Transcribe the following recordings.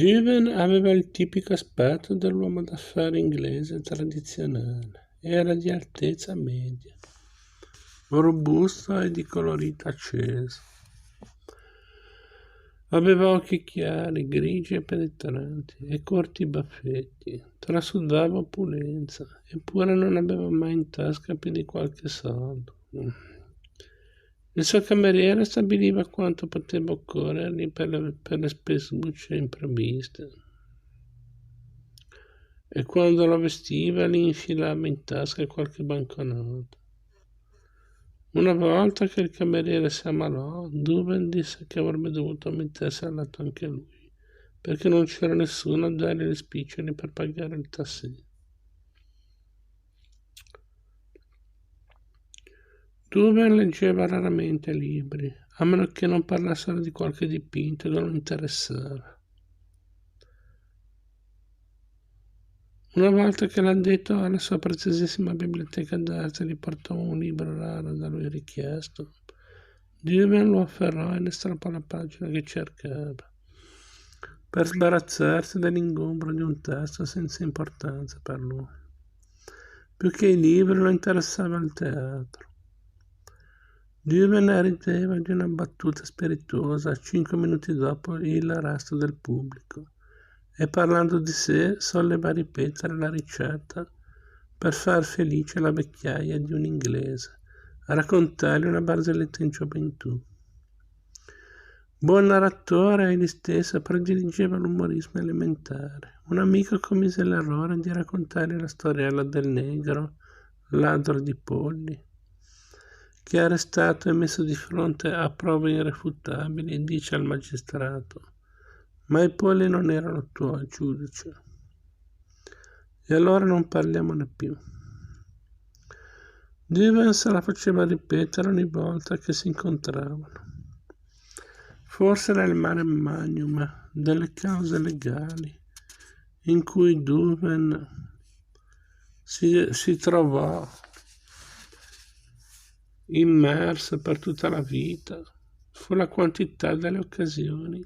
Dubin aveva il tipico aspetto dell'uomo d'affari inglese tradizionale. Era di altezza media, robusto e di colorito acceso. Aveva occhi chiari, grigi e penetranti e corti baffetti. Trasudava opulenza, eppure non aveva mai in tasca più di qualche soldo. Il suo cameriere stabiliva quanto poteva occorrergli per le spesucce improvviste e quando lo vestiva gli infilava in tasca qualche banconota. Una volta che il cameriere si ammalò, Dubin disse che avrebbe dovuto mettersi a letto anche lui, perché non c'era nessuno a dargli le spiccioli per pagare il tassì. Dubin leggeva raramente libri, a meno che non parlassero di qualche dipinto che lo interessava. Una volta che l'addetto alla sua preziosissima biblioteca d'arte gli portò un libro raro da lui richiesto, Dubin lo afferrò e ne strappò la pagina che cercava, per sbarazzarsi dell'ingombro di un testo senza importanza per lui. Più che i libri lo interessava il teatro. Dubin rideva di una battuta spiritosa 5 minuti dopo il resto del pubblico e parlando di sé soleva ripetere la ricetta per far felice la vecchiaia di un inglese, raccontargli una barzelletta in gioventù. Buon narratore, egli stesso prediligeva l'umorismo elementare. Un amico commise l'errore di raccontargli la storiella del negro, ladro di polli, che è arrestato e messo di fronte a prove irrefutabili e dice al magistrato: «Ma i polli non erano tuoi, giudice». E allora non parliamone più. Dubin se la faceva ripetere ogni volta che si incontravano. Forse era il mare magnum delle cause legali in cui Dubin si trovò immerso per tutta la vita. Fu la quantità delle occasioni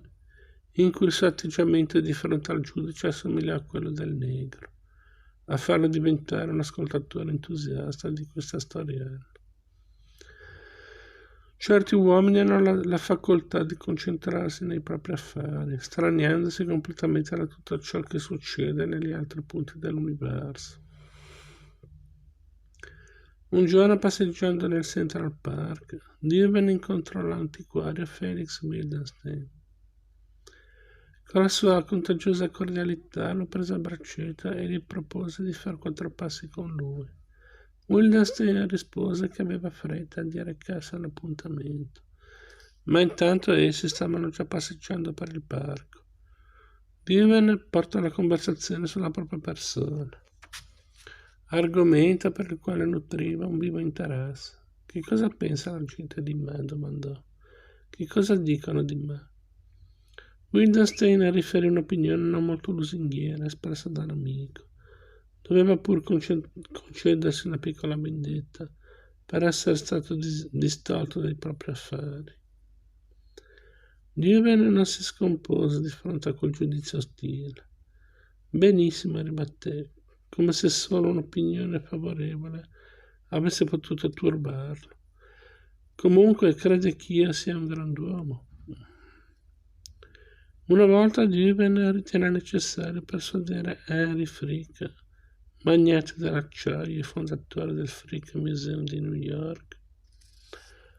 in cui il suo atteggiamento di fronte al giudice assomigliò a quello del negro, a farlo diventare un ascoltatore entusiasta di questa storiella. Certi uomini hanno la facoltà di concentrarsi nei propri affari, straniandosi completamente da tutto ciò che succede negli altri punti dell'universo. Un giorno, passeggiando nel Central Park, Dubin incontrò l'antiquario Felix Wildenstein. Con la sua contagiosa cordialità lo prese a braccetto e gli propose di fare 4 passi con lui. Wildenstein rispose che aveva fretta di recarsi all'appuntamento, ma intanto essi stavano già passeggiando per il parco. Dubin portò la conversazione sulla propria persona, argomento per il quale nutriva un vivo interesse. «Che cosa pensa la gente di me?» domandò. «Che cosa dicono di me?» Wildenstein riferì un'opinione non molto lusinghiera espressa da un amico. Doveva pur concedersi una piccola vendetta per essere stato distolto dai propri affari. Dubin non si scompose di fronte a quel giudizio ostile. «Benissimo», ribatté, come se solo un'opinione favorevole avesse potuto turbarlo. «Comunque crede che io sia un grand'uomo». Una volta Dubin ritenne necessario persuadere Henry Frick, magnate dell'acciaio e fondatore del Frick Museum di New York,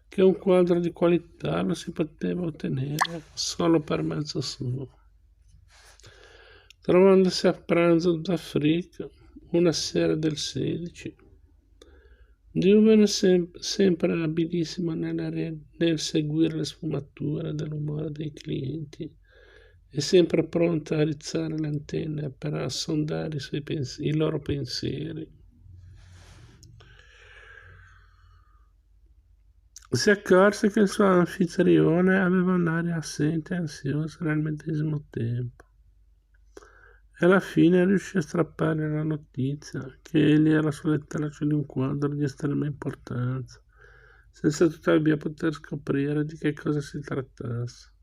che un quadro di qualità lo si poteva ottenere solo per mezzo suo. Trovandosi a pranzo da Frick una sera del 16, Dubin, sempre abilissimo nel seguire le sfumature dell'umore dei clienti e sempre pronta a rizzare le antenne per assondare i loro pensieri, si accorse che il suo anfitrione aveva un'aria assente e ansiosa nel medesimo tempo, e alla fine riuscì a strappargli la notizia che egli era sulle tracce di un quadro di estrema importanza, senza tuttavia poter scoprire di che cosa si trattasse.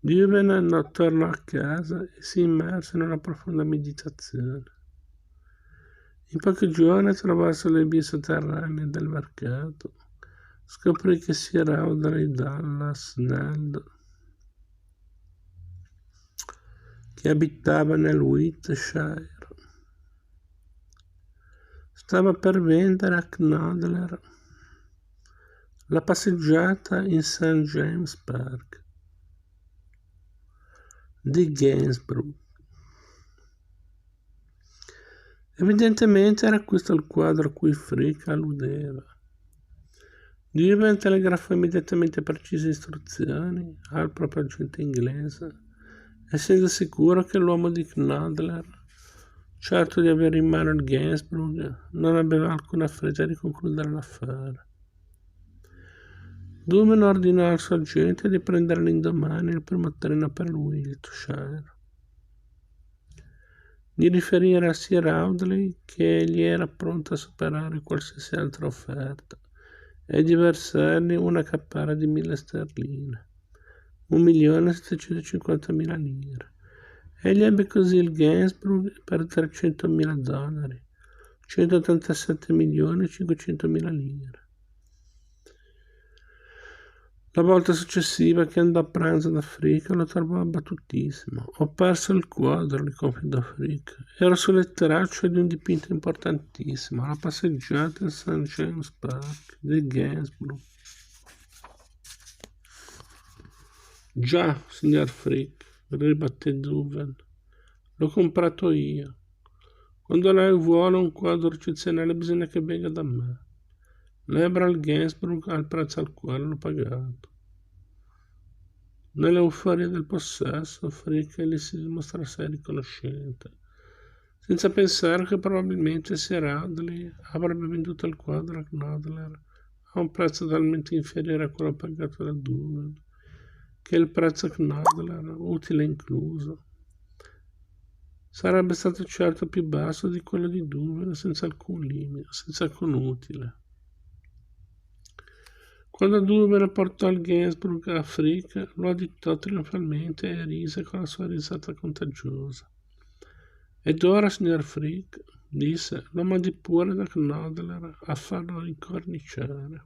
Duven tornò a casa e si immerse in una profonda meditazione. In pochi giorni, attraverso le vie sotterranee del mercato, scoprì che Sir Audrey Dallas Neld, che abitava nel Wiltshire, stava per vendere a Knoedler la passeggiata in St. James Park di Gainsborough. Evidentemente era questo il quadro a cui Frick alludeva. Duven telegrafò immediatamente precise istruzioni al proprio agente inglese, essendo sicuro che l'uomo di Knoedler, certo di avere in mano il Gainsborough, non aveva alcuna fretta di concludere l'affare. Duven ordinò al suo agente di prendere l'indomani il primo treno per il Wiltshire, di riferire a Sir Audley che egli era pronto a superare qualsiasi altra offerta e di versargli una cappara di 1.000 sterline, 1.750.000 lire. Egli ebbe così il Gainsborough per $300.000, 187.500.000 lire. La volta successiva che andò a pranzo da Frick lo trovò abbattutissimo. Ho perso il quadro, gli confidò Frick. Ero sulle tracce di un dipinto importantissimo, la passeggiata in St. James Park di Gainsborough. Già, signor Frick, ribatté Duven. L'ho comprato io. Quando lei vuole un quadro eccezionale bisogna che venga da me. Lei avrà il Gainsborough al prezzo al quale l'ho pagato. Nell'euforia del possesso, Frick gli si dimostra assai riconoscente, senza pensare che probabilmente Sir Audley avrebbe venduto il quadro a Knoedler a un prezzo talmente inferiore a quello pagato da Duven, che il prezzo Knoedler, utile incluso, sarebbe stato certo più basso di quello di Duven, senza alcun limite, senza alcun utile. Quando Duven portò il Gainsborough a Frick, lo additò trionfalmente e rise con la sua risata contagiosa. Ed ora, signor Frick, disse, lo mandi pure da Knoedler a farlo incorniciare.